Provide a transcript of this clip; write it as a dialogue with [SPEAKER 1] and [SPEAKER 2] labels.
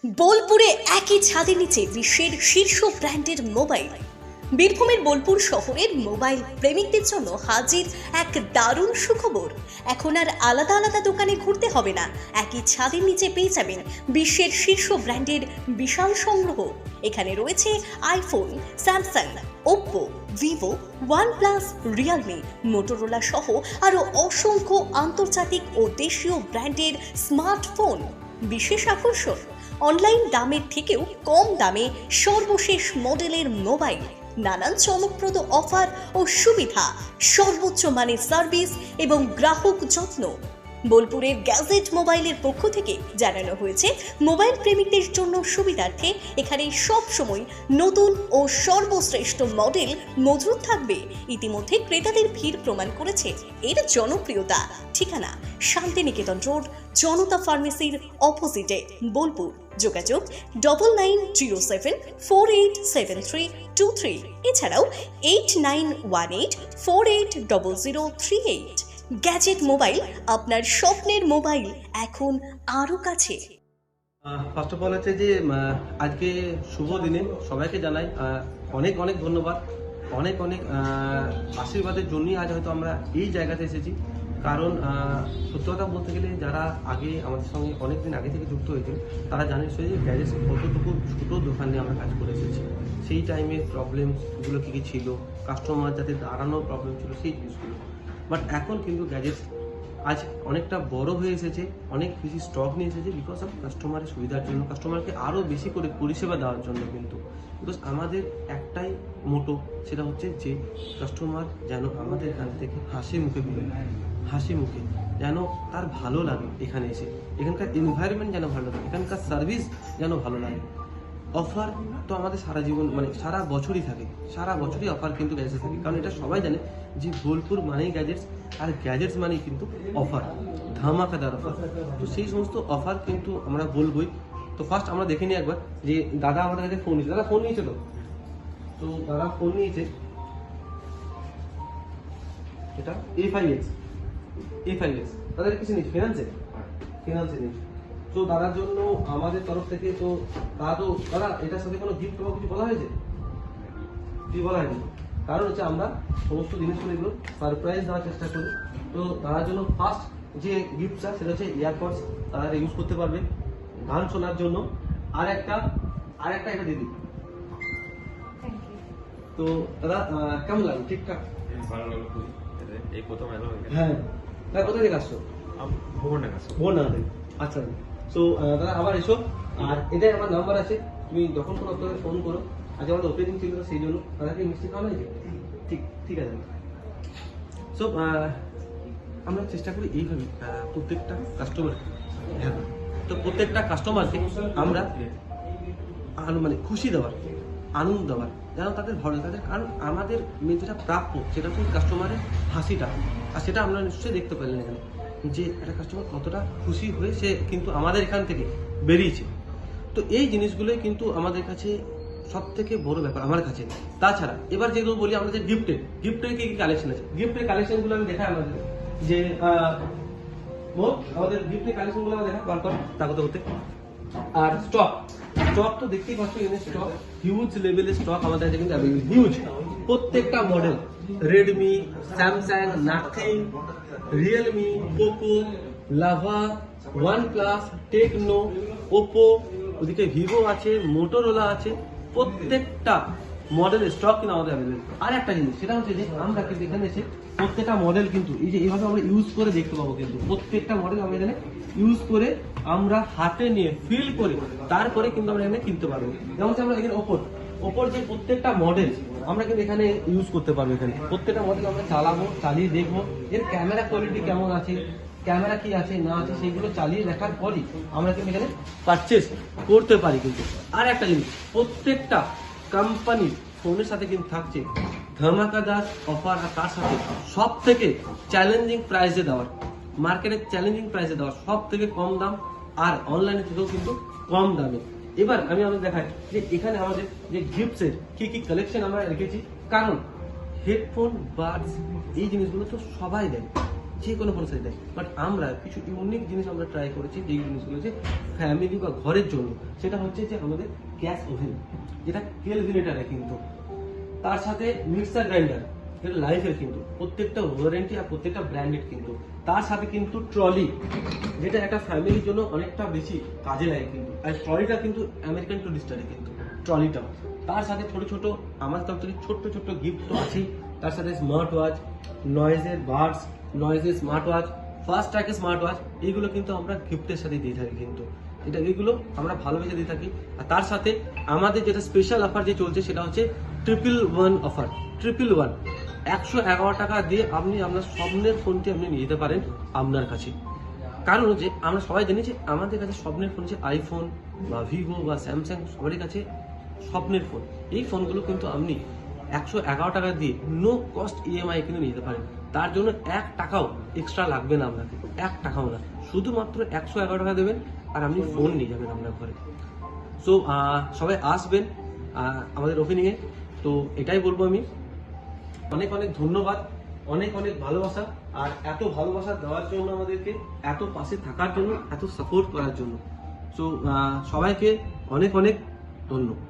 [SPEAKER 1] বোলপুরে একই ছাদের নিচে বিশ্বের শীর্ষ ব্র্যান্ডের মোবাইল। বীরভূমের বোলপুর শহরের মোবাইল প্রেমিকদের জন্য হাজির এক দারুণ সুখবর। এখন আর আলাদা আলাদা দোকানে ঘুরতে হবে না, একই ছাদের নিচে পেয়ে যাবেন বিশ্বের শীর্ষ ব্র্যান্ডের বিশাল সংগ্রহ। এখানে রয়েছে iPhone, Samsung, Oppo, Vivo, OnePlus, Realme, Motorola সহ আরও অসংখ্য আন্তর্জাতিক ও দেশীয় ব্র্যান্ডের স্মার্টফোন। বিশেষ আকর্ষণ, অনলাইন দামের থেকেও কম দামে সর্বশেষ মডেলের মোবাইল, নানান চমকপ্রদ অফার ও সুবিধা, সর্বোচ্চ মানের সার্ভিস এবং গ্রাহক যত্ন। বোলপুরের গ্যাজেট মোবাইলের পক্ষ থেকে জানানো হয়েছে, মোবাইল প্রেমিকদের জন্য সুবিধার্থে এখানে সব সময় নতুন ও সর্বশ্রেষ্ঠ মডেল মজুদ থাকবে। ইতিমধ্যে ক্রেতাদের ভিড় প্রমাণ করেছে এর জনপ্রিয়তা। ঠিকানা শান্তিনিকেতন রোড, জনতা ফার্মেসির অপোজিটে, বোলপুর। যোগাযোগ 9907487323, এছাড়াও 8918480038। গ্যাজেট মোবাইল, আপনার স্বপ্নের মোবাইল এখন আরো কাছে।
[SPEAKER 2] ফার্স্ট অফ অল হচ্ছে যে আজকে শুভ দিনে সবাইকে জানাই অনেক অনেক ধন্যবাদ, অনেক অনেক আশীর্বাদের জন্যই আজ হয়তো আমরা এই জায়গাতে এসেছি। কারণ সত্যি কথা বলতে গেলে যারা আগে আমাদের সঙ্গে অনেকদিন আগে থেকে যুক্ত হয়েছে তারা জানে যে গ্যাজেট কতটুকু ছোটো দোকান নিয়ে আমরা কাজ করে এসেছি। সেই টাইমের প্রবলেমসগুলো কী কী ছিল, কাস্টমার যাতে দাঁড়ানোর প্রবলেম ছিল, সেই জিনিসগুলো। বাট এখন কিন্তু গ্যাজেটস আজ অনেকটা বড় হয়ে এসেছে, অনেক বেশি স্টক নিয়ে এসেছে বিকজ অফ কাস্টমারের সুবিধার জন্য, কাস্টমারকে আরও বেশি করে পরিষেবা দেওয়ার জন্য। কিন্তু বিকজ আমাদের একটাই মোটো, সেটা হচ্ছে যে কাস্টমার যেন আমাদের এখান থেকে হাসি মুখে বেরোয়, হাসি মুখে যেন তার ভালো লাগে এখানে এসে, এখানকার এনভায়রনমেন্ট যেন ভালো লাগে, এখানকার সার্ভিস যেন ভালো লাগে। অফার তো আমাদের সারা জীবন মানে সারা বছরই থাকে, সারা বছরই অফার কিন্তু গ্যাজেটস থাকে। কারণ এটা সবাই জানে যে বোলপুর মানেই গ্যাজেটস, আর গ্যাজেটস মানেই কিন্তু অফার, ধামাকাদার অফার। তো সেই সমস্ত অফার কিন্তু আমরা বলবোই। তো ফার্স্ট আমরা দেখে নিই একবার যে দাদা আমাদের কাছে ফোন নিয়েছে। দাদা ফোন নিয়েছে তো দাদা ফোন নিয়েছে, এটা A5X তাদের কিছু নেই, ফিনান্সে নেই। তো দাদার জন্য আমাদের তরফ থেকে তো দাদা এটার সাথে কোনো গিফট বা কিছু বলা হয়েছে? কি বলা হয়নি, কারণ হচ্ছে আমরা সমস্ত জিনিসগুলো এগুলো সারপ্রাইজ দেওয়ার চেষ্টা করি। তো দাদার জন্য ফার্স্ট যে গিফটটা সেটা হচ্ছে ইয়ারপডস, তারা ইউজ করতে পারবে গান শোনার জন্য। আর একটা এটা দিদি। তো দাদা কেমন লাগলো? ঠিকঠাক
[SPEAKER 3] ভালো লাগলো খুবই, এই প্রথম এলো।
[SPEAKER 2] হ্যাঁ দাদা কোথায় থেকে আসছো? ভোরডাঙ্গা থেকে। আচ্ছা, তো দাদা আবার এসো। আর এটাই আমার নাম্বার আছে, তুমি যখন কোনো আপনাদের ফোন করো। আজ আমাদের ওপেনিং ছিল সেই জন্য দাদাকে মিষ্টি খাওয়া হয়েছে। ঠিক আছে। সো আমরা চেষ্টা করি এইভাবে প্রত্যেকটা কাস্টমার, হ্যাঁ তো প্রত্যেকটা কাস্টমারকে আমরা মানে খুশি দেওয়ার, আনন্দ দেওয়ার, যেন তাদের ভালো তাদের। কারণ আমাদের যেটা প্রাপ্য সেটা হচ্ছে কাস্টমারের হাসিটা, আর সেটা আমরা নিশ্চয়ই দেখতে পেলেন এখানে যে একটা কাস্টমার কতটা খুশি হয়ে সে কিন্তু আমাদের এখান থেকে বেরিয়েছে। তো এই জিনিসগুলোই কিন্তু আমাদের কাছে সব থেকে বড় ব্যাপার আমার কাছে। তাছাড়া এবার যেগুলো বলি আমাদের গিফটের কি কি কালেকশন আছে, গিফটের কালেকশনগুলো আমি দেখাই আমাদের যে আমাদের গিফটের কালেকশনগুলো আমরা দেখা বার করি তাগত হতে। আর স্টক তো দেখতেই পাচ্ছ, এখানে স্টক হিউজ লেভেলের স্টক আমাদের কাছে কিন্তু অ্যাভেলেবল, হিউজ। প্রত্যেকটা model Redmi, Samsung, Nothing, Realme, Poco, Lava, OnePlus, Tecno, Oppo, ওদিকে ভিভো আছে, মোটোরোলা আছে, প্রত্যেকটা মডেলের স্টক কিন্তু আমাদের অ্যাভেলেবল। আর একটা জিনিস সেটা হচ্ছে যে আমরা কিন্তু এখানে এসে প্রত্যেকটা মডেল কিন্তু এই যে এইভাবে আমরা ইউজ করে দেখতে পাবো। কিন্তু প্রত্যেকটা মডেল আমরা এখানে ইউজ করে আমরা হাতে নিয়ে ফিল করে তারপরে কিন্তু আমরা এখানে কিনতে পারবো। যেমন হচ্ছে আমরা এখানে ওপোর যে প্রত্যেকটা মডেল আমরা কিন্তু এখানে ইউজ করতে পারবো। এখানে প্রত্যেকটা মডেল আমরা চালিয়ে দেখবো এর ক্যামেরা কোয়ালিটি কেমন আছে, ক্যামেরা কি আছে না আছে, সেগুলো চালিয়ে দেখার পরই আমরা কিন্তু এখানে পারচেস করতে পারি। কিন্তু আর একটা জিনিস, প্রত্যেকটা কোম্পানির ফোনের সাথে কিন্তু থাকছে ধামাকাদার অফার, আর তার সাথে সব থেকে চ্যালেঞ্জিং প্রাইসে দেওয়ার, মার্কেটের চ্যালেঞ্জিং প্রাইসে দেওয়ার সব থেকে কম দাম, আর অনলাইনে থেকেও কিন্তু কম দামে। এবার আমি আমাদের দেখাই যে এখানে আমাদের যে গিফটসের কি কি কালেকশন আমরা রেখেছি। কারণ হেডফোন, বাডস এই জিনিসগুলো তো সবাই দেয়, যে কোনো ফোনের সাথে দেয়। বাট আমরা কিছু ইউনিক জিনিস আমরা ট্রাই করেছি, যেই জিনিসগুলো হচ্ছে ফ্যামিলি বা ঘরের জন্য। সেটা হচ্ছে যে আমাদের গ্যাস ওভেন, যেটা কেলভিনেটারে কিন্তু, তার সাথে মিক্সার গ্রাইন্ডার, এটা লাইফের কিন্তু, প্রত্যেকটা ওয়ারেন্টি আর প্রত্যেকটা ব্র্যান্ডেড কিন্তু, তার সাথে কিন্তু ট্রলি, যেটা একটা ফ্যামিলির জন্য অনেকটা বেশি কাজে লাগে কিন্তু। আর ট্রলিটা কিন্তু আমেরিকান টুরিস্টারে কিন্তু ট্রলিটা, তার সাথে ছোট ছোট আমার তরফ থেকে ছোট্ট ছোট্ট গিফট তো আছেই, তার সাথে স্মার্ট ওয়াচ, নয়েজের বাডস, নয়েজের স্মার্ট ওয়াচ, ফার্স্ট ট্র্যাকের স্মার্ট ওয়াচ, এইগুলো কিন্তু আমরা গিফটের সাথে দিয়ে থাকি কিন্তু। এইগুলো আমরা ভালোবেসে দিয়ে থাকি। আর তার সাথে আমাদের যেটা স্পেশাল অফার যে চলছে সেটা হচ্ছে 111 অফার। 111 111 টাকা দিয়ে আপনি আপনার স্বপ্নের ফোনটি আপনি নিয়ে যেতে পারেন আপনার কাছে। কারণ যে আমরা সবাই জানি যে আমাদের কাছে স্বপ্নের ফোন হচ্ছে আইফোন বা ভিভো বা স্যামসাং, সবারই কাছে স্বপ্নের ফোন। এই ফোনগুলো কিন্তু আপনি 111 টাকা দিয়ে নো কস্ট ইএমআই কিন্তু নিয়ে যেতে পারেন। তার জন্য 1 টাকাও এক্সট্রা লাগবে না আপনাকে, 1 টাকাও না, শুধুমাত্র 111 টাকা দেবেন আর আপনি ফোন নিয়ে যাবেন আপনার ঘরে। সো সবাই আসবেন আমাদের ওপেনিংয়ে। তো এটাই বলবো আমি, অনেক অনেক ধন্যবাদ, অনেক অনেক ভালোবাসা, আর এত ভালোবাসা দেওয়ার জন্য আমাদেরকে, এত পাশে থাকার জন্য, এত সাপোর্ট করার জন্য। সো সবাইকে অনেক অনেক ধন্যবাদ।